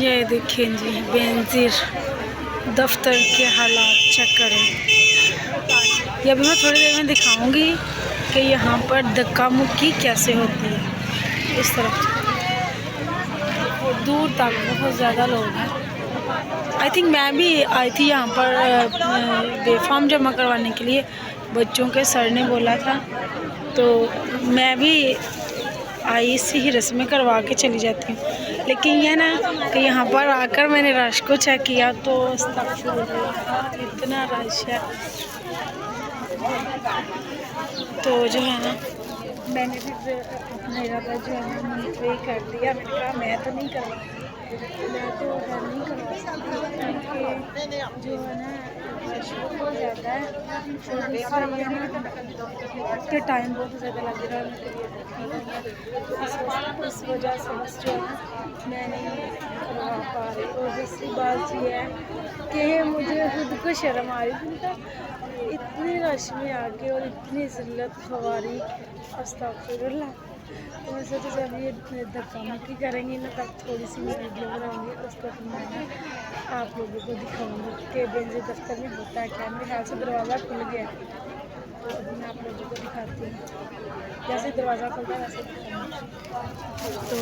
ये देखिए जी बेनज़ीर दफ्तर के हालात चेक करें। ये अभी मैं थोड़ी देर में दिखाऊंगी कि यहाँ पर धक्का मुक्की कैसे होती है। इस तरफ दूर तक बहुत ज़्यादा लोग हैं। आई थिंक मैं भी आई थी यहाँ पर फॉर्म जमा करवाने के लिए। बच्चों के सर ने बोला था तो मैं भी आई इसी ही रस्में करवा के चली जाती हूँ। लेकिन यह ना कि यहाँ पर आकर मैंने रश को चेक किया तो अस्तगफुरुल्लाह इतना रश है। तो जो है ना मैंने भी अपना इरादा जो है ना मुलतवी कर दिया। मैंने कहा मैं तो नहीं करवाऊँगी, मैं तो नहीं करवा सकती क्योंकि जो है ना रश बहुत ज़्यादा है और दूसरा ये ना कि टाइम बहुत ज़्यादा लग रहा है तो इस वजह से बस जो है ना मैं नहीं करवा पा रही। और दूसरी बात ये है कि मुझे खुद को शर्म आ रही थी इतने रश में आके और इतनी ज़िल्लत ख़वारी अस्तगफुरुल्लाह। तो मैं सोचा जब ये धक्का मुक्की करेंगी ना तब थोड़ी सी मैं वीडियो बनाऊँगी उसको फिर मैं आप लोगों को दिखाऊँगी कि बेनज़ीर दफ्तर में होता है क्या। मेरे ख्याल से दरवाज़ा खुल गया है तो अभी मैं आप लोगों को दिखाती हूँ। जैसे दरवाज़ा खुलता है वैसे दिखाऊँगी। तो